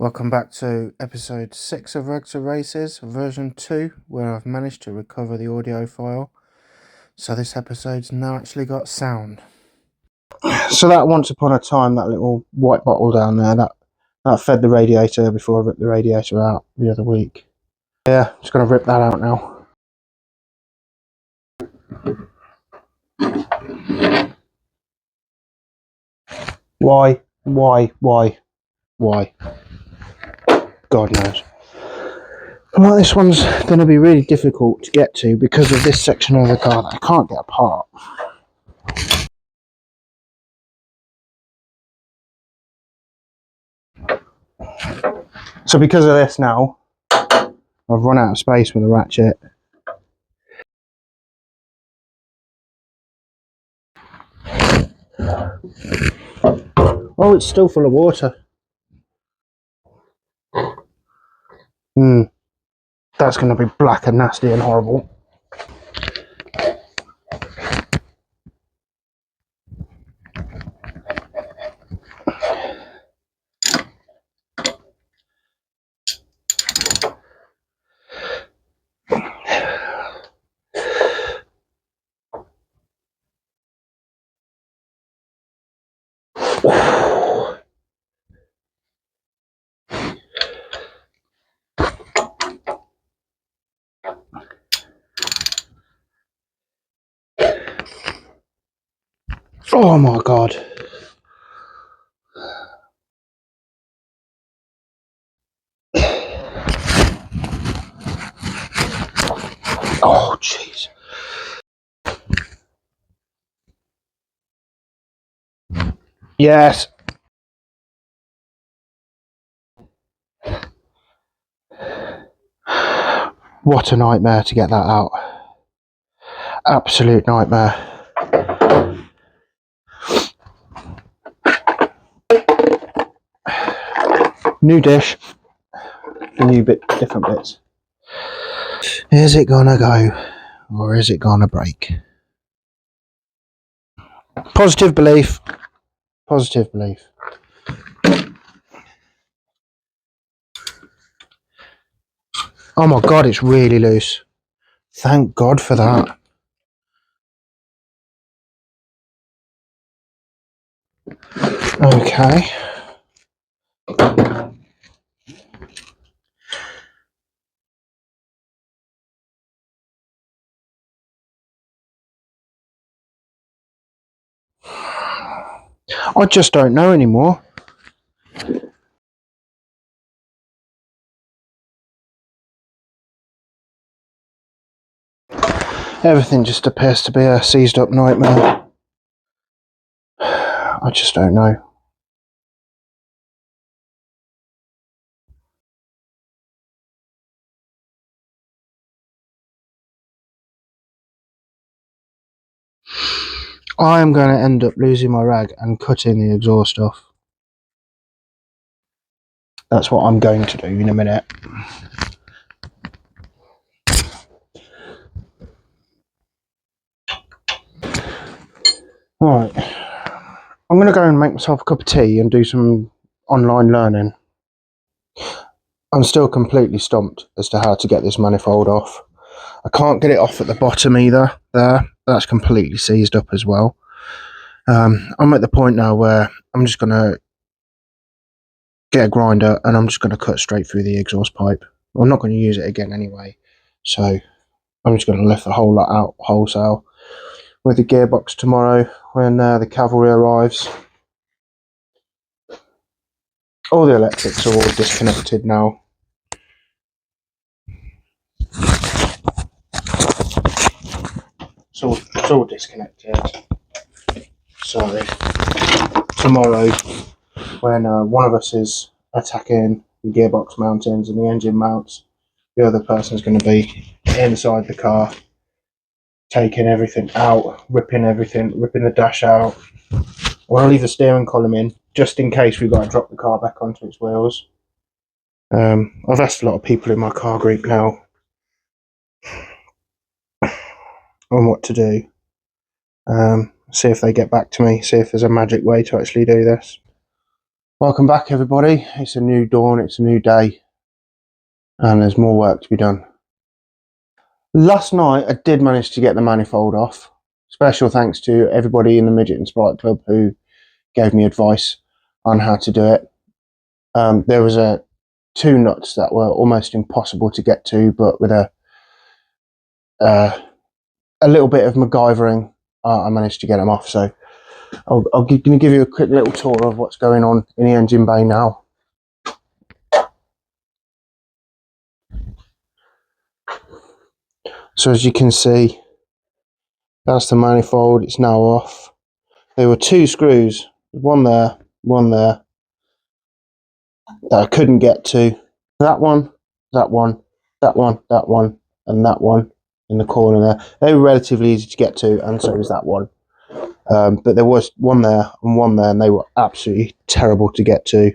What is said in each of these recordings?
Welcome back to episode 6 of Rugs to Races, version 2, where I've managed to recover the audio file. So this episode's now actually got sound. So that once upon a time, that little white bottle down there, that fed the radiator before I ripped the radiator out the other week. Yeah, just gonna rip that out now. Why? God knows. Well, this one's going to be really difficult to get to because of this section of the car that I can't get apart. So because of this now, I've run out of space with the ratchet. Oh, it's still full of water. That's going to be black and nasty and horrible. Oh my god. Oh jeez. Yes. What a nightmare to get that out. Absolute nightmare. New dish. The new bit, different bits. Is it gonna go? Or is it gonna break? Positive belief. Positive belief. Oh my god, it's really loose. Thank God for that. Okay. I just don't know anymore. Everything just appears to be a seized up nightmare. I just don't know. I am going to end up losing my rag and cutting the exhaust off. That's what I'm going to do in a minute. Right. I'm going to go and make myself a cup of tea and do some online learning. I'm still completely stumped as to how to get this manifold off. I can't get it off at the bottom either. There, that's completely seized up as well. I'm at the point now where I'm just going to get a grinder and I'm just going to cut straight through the exhaust pipe. I'm not going to use it again anyway, so I'm just going to lift the whole lot out wholesale with the gearbox tomorrow when the cavalry arrives. All the electrics are all disconnected now. It's all disconnected. So tomorrow, when one of us is attacking the gearbox mountings and the engine mounts, the other person's going to be inside the car, taking everything out, ripping the dash out. I want to leave the steering column in, just in case we've got to drop the car back onto its wheels. I've asked a lot of people in my car group now on what to do. See if they get back to me, see if there's a magic way to actually do this. Welcome back, everybody. It's a new dawn, it's a new day, and there's more work to be done. Last night I did manage to get the manifold off. Special thanks to everybody in the Midget and Sprite Club who gave me advice on how to do it. There was two nuts that were almost impossible to get to, but with a little bit of MacGyvering, I managed to get them off. So I'm going to give you a quick little tour of what's going on in the engine bay now. So as you can see, that's the manifold. It's now off. There were two screws, one there, that I couldn't get to. That one, that one, that one, that one, and that one in the corner there. They were relatively easy to get to, and so was that one. But there was one there, and they were absolutely terrible to get to.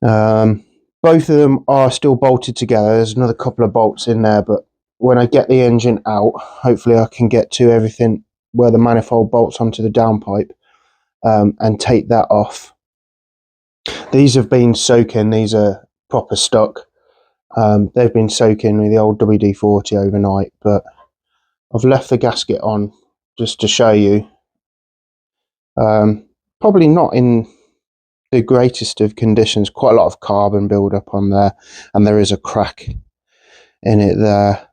Both of them are still bolted together. There's another couple of bolts in there, but when I get the engine out, hopefully I can get to everything where the manifold bolts onto the downpipe, and take that off. These have been soaking. These are proper stock. They've been soaking with the old WD-40 overnight, but I've left the gasket on just to show you. Probably not in the greatest of conditions. Quite a lot of carbon build-up on there, and there is a crack in it there.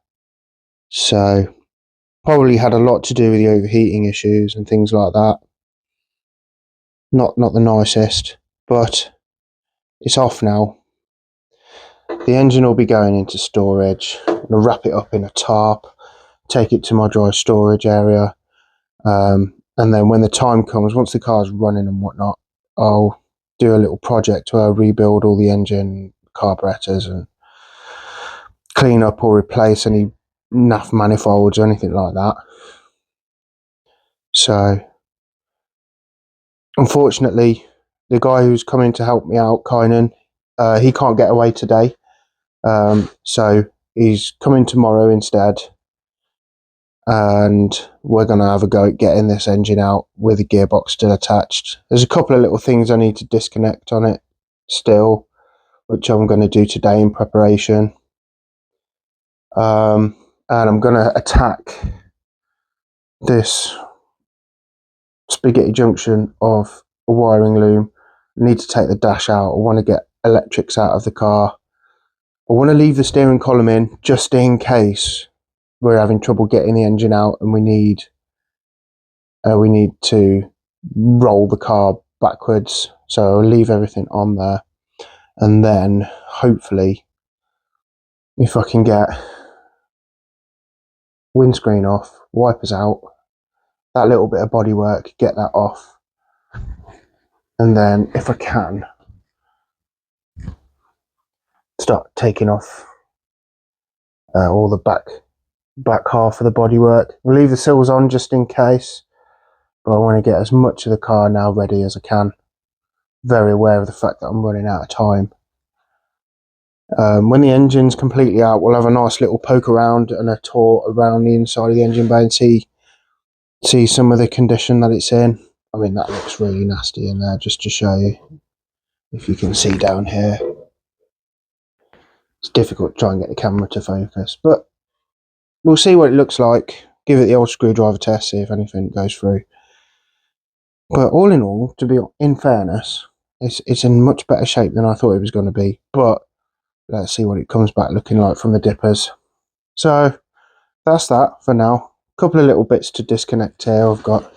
So probably had a lot to do with the overheating issues and things like that. Not the nicest, but it's off now. The engine will be going into storage. I'm going to wrap it up in a tarp, take it to my dry storage area, and then when the time comes, once the car's running and whatnot, I'll do a little project where I rebuild all the engine carburetors and clean up or replace any naff manifolds or anything like that. So unfortunately, the guy who's coming to help me out, Kynan, he can't get away today, so he's coming tomorrow instead, and we're going to have a go at getting this engine out with the gearbox still attached. There's a couple of little things I need to disconnect on it still, which I'm going to do today in preparation, and I'm going to attack this spaghetti junction of a wiring loom. I need to take the dash out. I want to get electrics out of the car. I want to leave the steering column in just in case we're having trouble getting the engine out and we need to roll the car backwards. So I'll leave everything on there, and then hopefully, if I can get windscreen off, wipers out, that little bit of bodywork, get that off, and then if I can, start taking off all the back half of the bodywork. We'll leave the sills on just in case, but I want to get as much of the car now ready as I can. Very aware of the fact that I'm running out of time. When the engine's completely out, we'll have a nice little poke around and a tour around the inside of the engine bay and see some of the condition that it's in. I mean, that looks really nasty in there, just to show you, if you can see down here. It's difficult to try and get the camera to focus, but we'll see what it looks like. Give it the old screwdriver test, see if anything goes through. But all in all, to be in fairness, it's in much better shape than I thought it was going to be. But let's see what it comes back looking like from the dippers. So that's that for now. A couple of little bits to disconnect here. I've got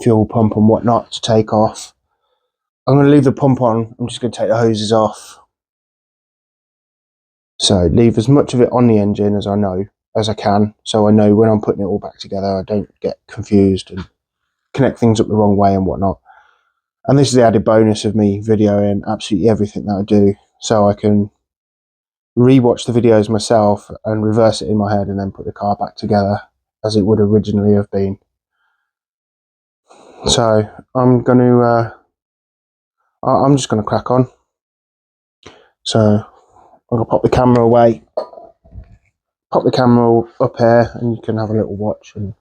fuel pump and whatnot to take off. I'm going to leave the pump on. I'm just going to take the hoses off. So leave as much of it on the engine as I can, so I know when I'm putting it all back together I don't get confused and connect things up the wrong way and whatnot. And this is the added bonus of me videoing absolutely everything that I do, so I can re-watch the videos myself and reverse it in my head and then put the car back together as it would originally have been. So I'm just going to crack on. So I'm going to pop the camera away, pop the camera up here, and you can have a little watch. And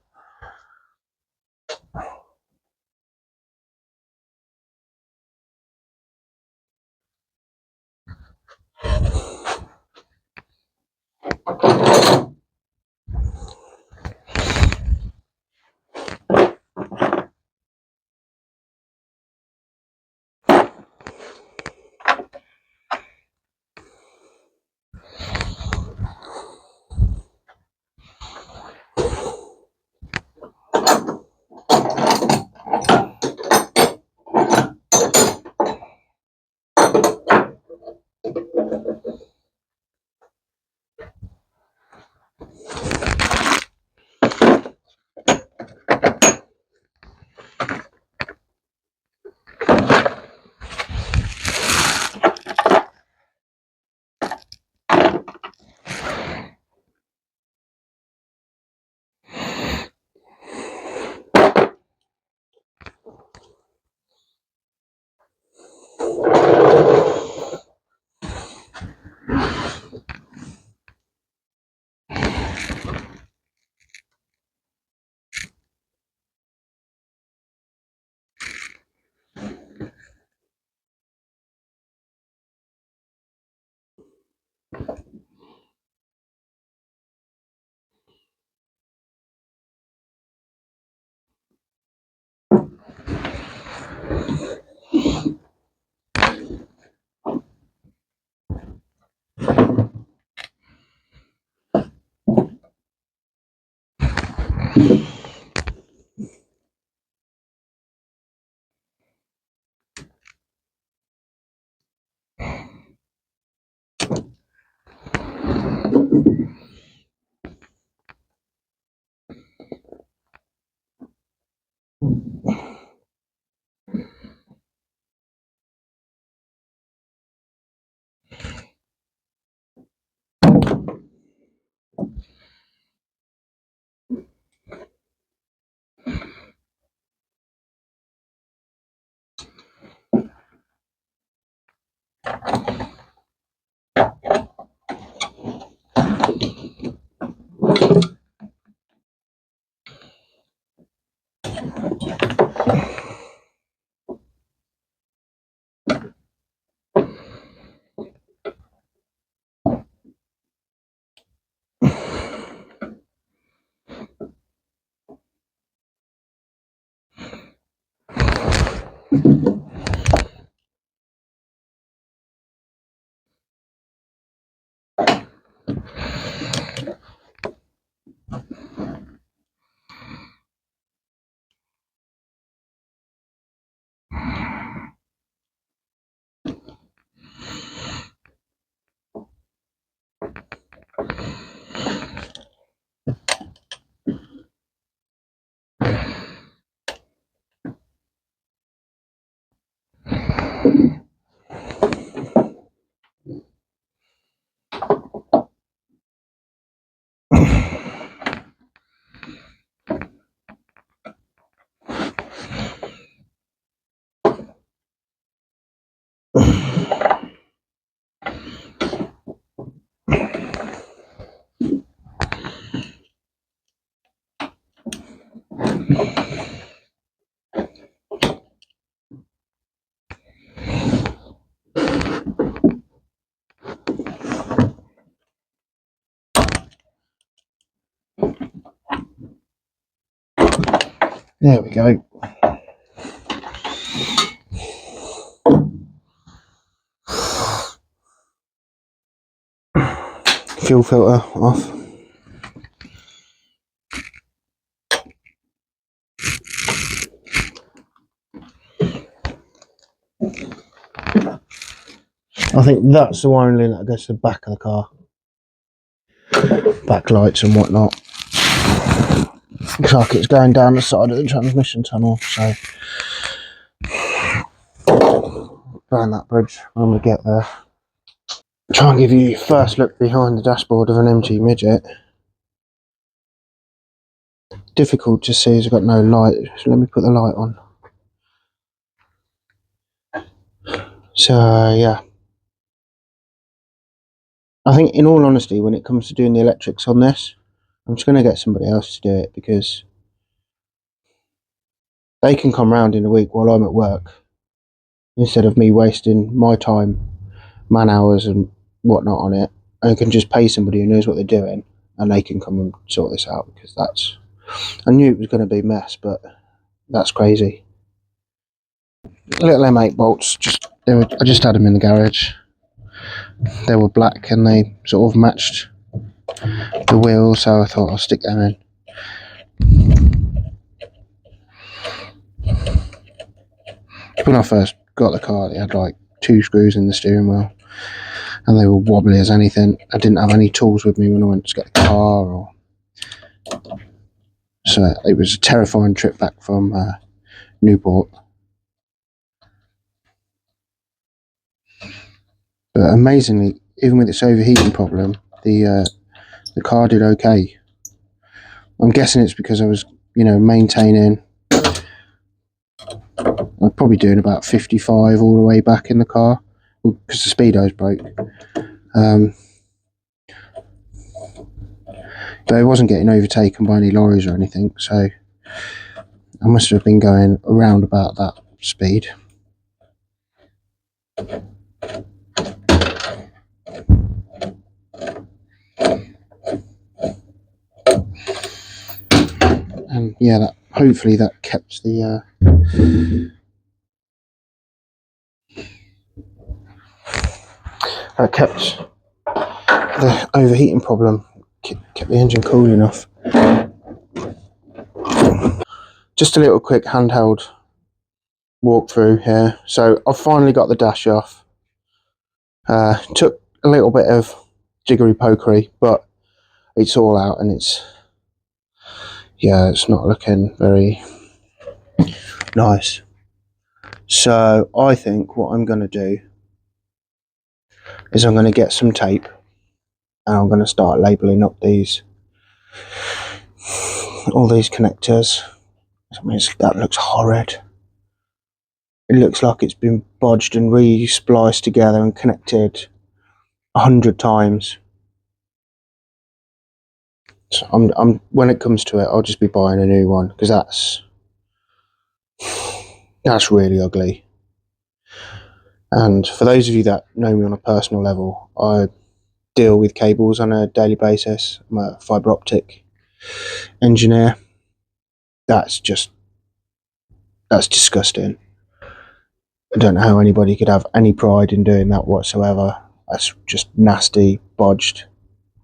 There we go. Fuel filter off. I think that's the wiring link that goes to the back of the car. Backlights and whatnot. Looks like it's going down the side of the transmission tunnel, so burn that bridge when we get there. Try and give you your first look behind the dashboard of an MG Midget. Difficult to see as I've got no light, so let me put the light on. So yeah, I think in all honesty, when it comes to doing the electrics on this, I'm just going to get somebody else to do it, because they can come round in a week while I'm at work, instead of me wasting my time, man hours and whatnot on it. I can just pay somebody who knows what they're doing, and they can come and sort this out, because I knew it was going to be a mess, but that's crazy. Little M8 bolts, I just had them in the garage. They were black and they sort of matched the wheel, so I thought I'll stick them in. When I first got the car, it had like 2 screws in the steering wheel, and they were wobbly as anything. I didn't have any tools with me when I went to get the car, so it was a terrifying trip back from Newport. But amazingly, even with its overheating problem, the car did okay. I'm guessing it's because I was, maintaining. I'm probably doing about 55 all the way back in the car, because the speedo's broke. But it wasn't getting overtaken by any lorries or anything, so I must have been going around about that speed. And yeah, hopefully that kept the overheating problem, kept the engine cool enough. Just a little quick handheld walkthrough here. So I've finally got the dash off. Took a little bit of jiggery pokery, but it's all out, and it's not looking very nice. So I think what I'm going to do is I'm going to get some tape, and I'm going to start labeling up all these connectors. I mean, that looks horrid. It looks like it's been bodged and re-spliced together and connected 100 times. So I'm when it comes to it, I'll just be buying a new one, because that's really ugly. And for those of you that know me on a personal level, I deal with cables on a daily basis. I'm a fibre optic engineer. That's disgusting. I don't know how anybody could have any pride in doing that whatsoever. That's just nasty, bodged,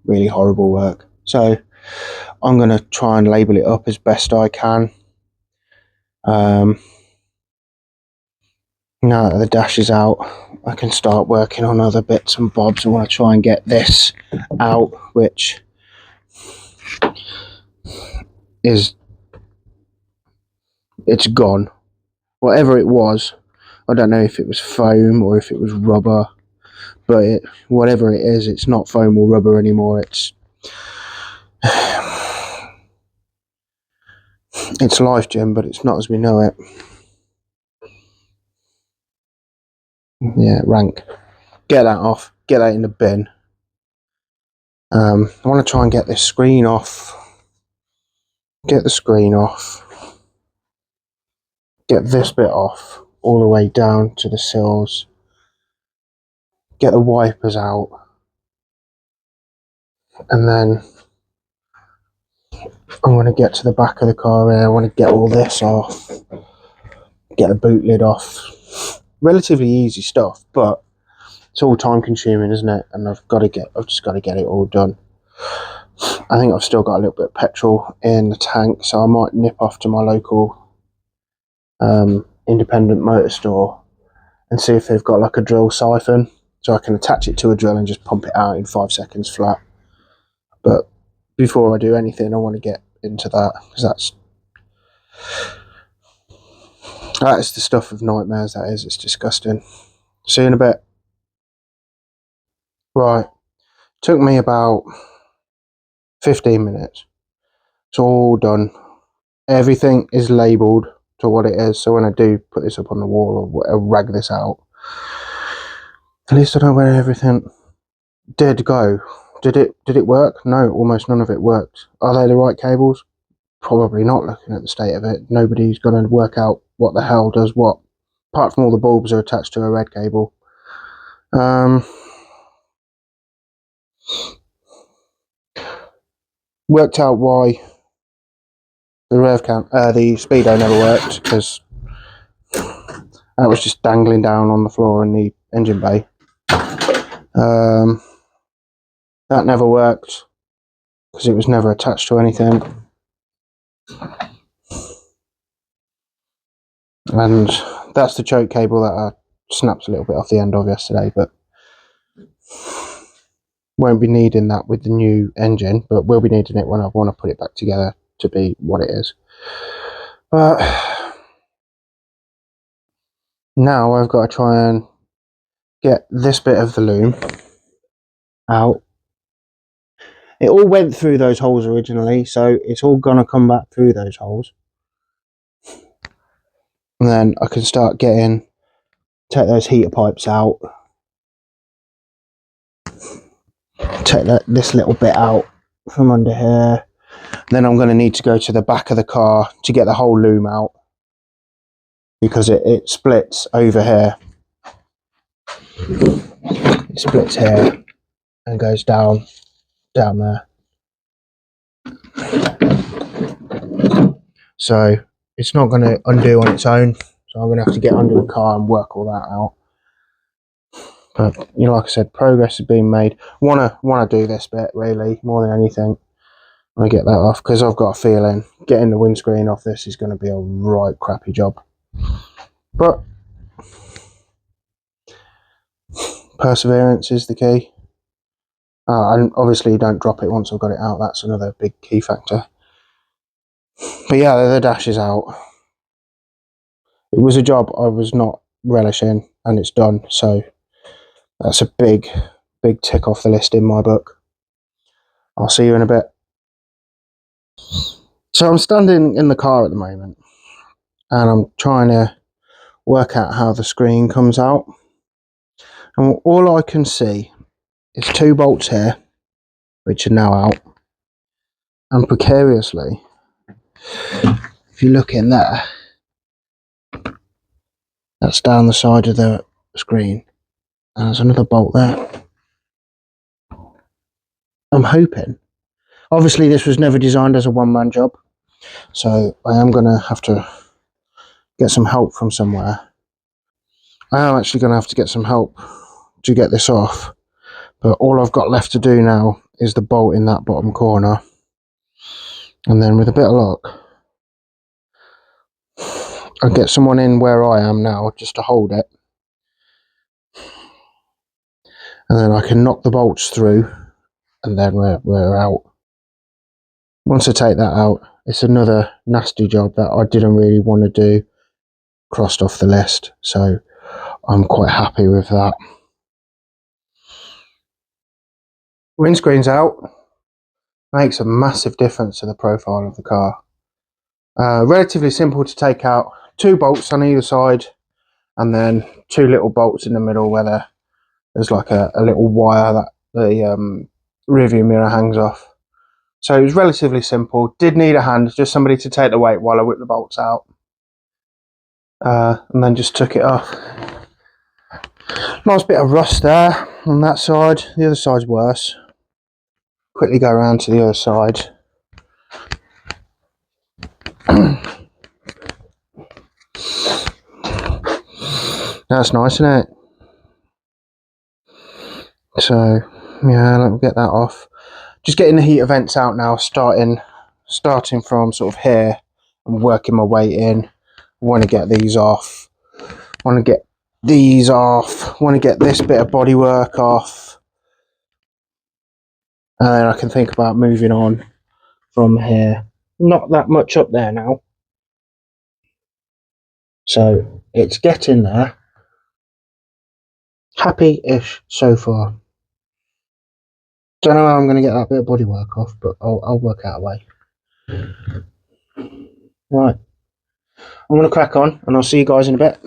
really horrible work. So I'm going to try and label it up as best I can. Now that the dash is out, I can start working on other bits and bobs. I want to try and get this out, which it's gone. Whatever it was, I don't know if it was foam or if it was rubber, but whatever it is, it's not foam or rubber anymore. It's life, Jim, but it's not as we know it. Yeah, rank. Get that off. Get that in the bin. I want to try and get this screen off. Get the screen off. Get this bit off, all the way down to the sills. Get the wipers out. And then I'm going to get to the back of the car here. I want to get all this off. Get the boot lid off. Relatively easy stuff, but it's all time consuming, isn't it? And I've just got to get it all done. I think I've still got a little bit of petrol in the tank, so I might nip off to my local independent motor store and see if they've got like a drill siphon, so I can attach it to a drill and just pump it out in 5 seconds flat. But before I do anything, I want to get into that, because that is the stuff of nightmares. That is, it's disgusting. See you in a bit. Right, took me about 15 minutes. It's all done. Everything is labelled to what it is, so when I do put this up on the wall or rag this out, at least I know where everything did go. Did it work? No, almost none of it worked. Are they the right cables? Probably not, looking at the state of it. Nobody's going to work out what the hell does what, apart from all the bulbs are attached to a red cable. Worked out why the the speedo never worked, because that was just dangling down on the floor in the engine bay. That never worked because it was never attached to anything. And that's the choke cable that I snapped a little bit off the end of yesterday, but won't be needing that with the new engine, but will be needing it when I want to put it back together to be what it is. But now I've got to try and get this bit of the loom out. It all went through those holes originally, so it's all gonna come back through those holes. And then I can start take those heater pipes out, take this little bit out from under here. Then I'm going to need to go to the back of the car to get the whole loom out, because it splits over here. It splits here and goes down there. So it's not going to undo on its own. So I'm going to have to get under the car and work all that out. But you know, like I said, progress is being made. Wanna do this bit really more than anything. I get that off, because I've got a feeling getting the windscreen off this is going to be a right crappy job. But perseverance is the key. And obviously don't drop it once I've got it out. That's another big key factor. But yeah, the dash is out. It was a job I was not relishing, and it's done. So that's a big tick off the list in my book. I'll see you in a bit. So I'm standing in the car at the moment, and I'm trying to work out how the screen comes out. And all I can see is 2 bolts here, which are now out. And precariously, if you look in there, that's down the side of the screen. And there's another bolt there. I'm hoping. Obviously, this was never designed as a one-man job, so I am going to have to get some help from somewhere. I am actually going to have to get some help to get this off, but all I've got left to do now is the bolt in that bottom corner, and then with a bit of luck I'll get someone in where I am now just to hold it, and then I can knock the bolts through, and then we're out. Once I take that out, it's another nasty job that I didn't really want to do, crossed off the list, so I'm quite happy with that. Windscreen's out. Makes a massive difference to the profile of the car. Relatively simple to take out. 2 bolts on either side, and then 2 little bolts in the middle where there's like a little wire that the rear view mirror hangs off. So it was relatively simple. Did need a hand, just somebody to take the weight while I whip the bolts out. And then just took it off. Nice bit of rust there on that side. The other side's worse. Quickly go around to the other side. That's nice, isn't it? So yeah, let me get that off. Just getting the heater vents out now, starting from sort of here and working my way in. Want to get these off. Want to get these off. Want to get this bit of bodywork off. And then I can think about moving on from here. Not that much up there now. So it's getting there. Happy-ish so far. Don't know how I'm going to get that bit of bodywork off, but I'll work out a way. Right. I'm going to crack on, and I'll see you guys in a bit.